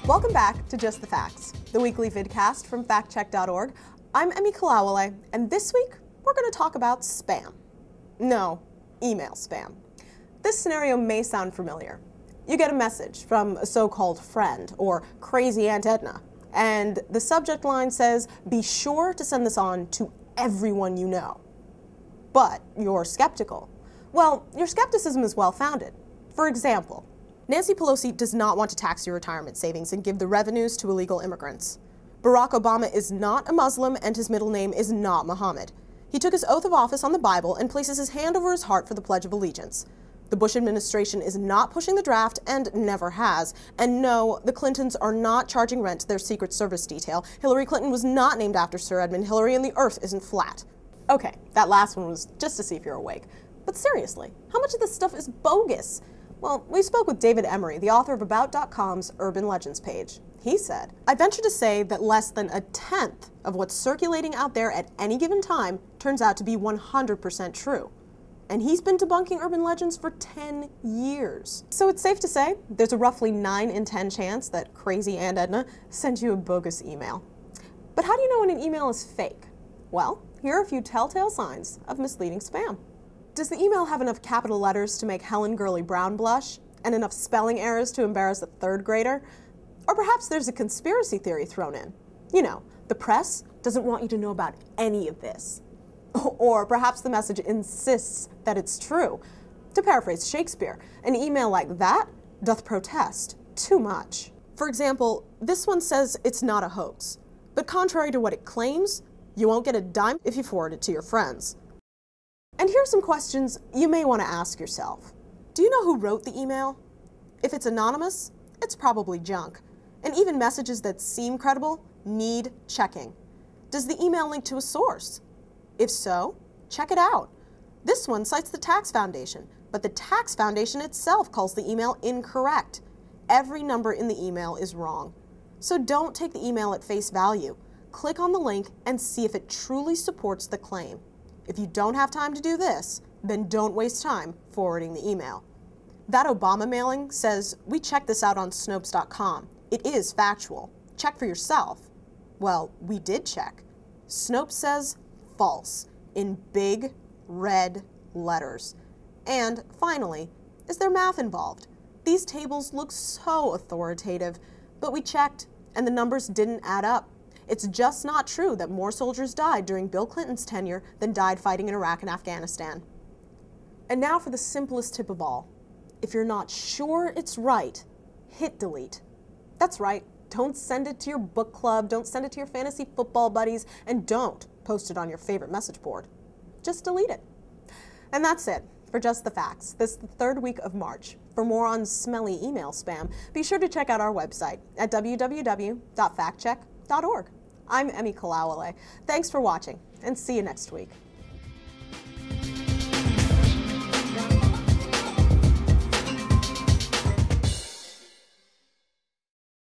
Welcome back to Just the Facts, the weekly vidcast from factcheck.org. I'm Emmy Kalawale, and this week we're going to talk about spam. No, email spam. This scenario may sound familiar. You get a message from a so-called friend or crazy Aunt Edna, and the subject line says, "Be sure to send this on to everyone you know." But you're skeptical. Well, your skepticism is well-founded. For example, Nancy Pelosi does not want to tax your retirement savings and give the revenues to illegal immigrants. Barack Obama is not a Muslim and his middle name is not Muhammad. He took his oath of office on the Bible and places his hand over his heart for the Pledge of Allegiance. The Bush administration is not pushing the draft and never has. And no, the Clintons are not charging rent to their Secret Service detail. Hillary Clinton was not named after Sir Edmund Hillary and the earth isn't flat. Okay, that last one was just to see if you're awake. But seriously, how much of this stuff is bogus? Well, we spoke with David Emery, the author of About.com's Urban Legends page. He said, "I venture to say that less than a tenth of what's circulating out there at any given time turns out to be 100% true." And he's been debunking urban legends for 10 years. So it's safe to say there's a roughly 9 in 10 chance that crazy Aunt Edna sent you a bogus email. But how do you know when an email is fake? Well, here are a few telltale signs of misleading spam. Does the email have enough capital letters to make Helen Gurley Brown blush, and enough spelling errors to embarrass a 3rd grader? Or perhaps there's a conspiracy theory thrown in. You know, the press doesn't want you to know about any of this. Or perhaps the message insists that it's true. To paraphrase Shakespeare, an email like that doth protest too much. For example, this one says it's not a hoax, but contrary to what it claims, you won't get a dime if you forward it to your friends. And here are some questions you may want to ask yourself. Do you know who wrote the email? If it's anonymous, it's probably junk. And even messages that seem credible need checking. Does the email link to a source? If so, check it out. This one cites the Tax Foundation, but the Tax Foundation itself calls the email incorrect. Every number in the email is wrong. So don't take the email at face value. Click on the link and see if it truly supports the claim. If you don't have time to do this, then don't waste time forwarding the email. That Obama mailing says, "We checked this out on Snopes.com. It is factual. Check for yourself." Well, we did check. Snopes says false in big red letters. And finally, is there math involved? These tables look so authoritative, but we checked and the numbers didn't add up. It's just not true that more soldiers died during Bill Clinton's tenure than died fighting in Iraq and Afghanistan. And now for the simplest tip of all. If you're not sure it's right, hit delete. That's right, don't send it to your book club, don't send it to your fantasy football buddies, and don't post it on your favorite message board. Just delete it. And that's it for Just the Facts. This is the 3rd week of March. For more on smelly email spam, be sure to check out our website at www.factcheck.org. I'm Emmy Kalawale. Thanks for watching, and see you next week.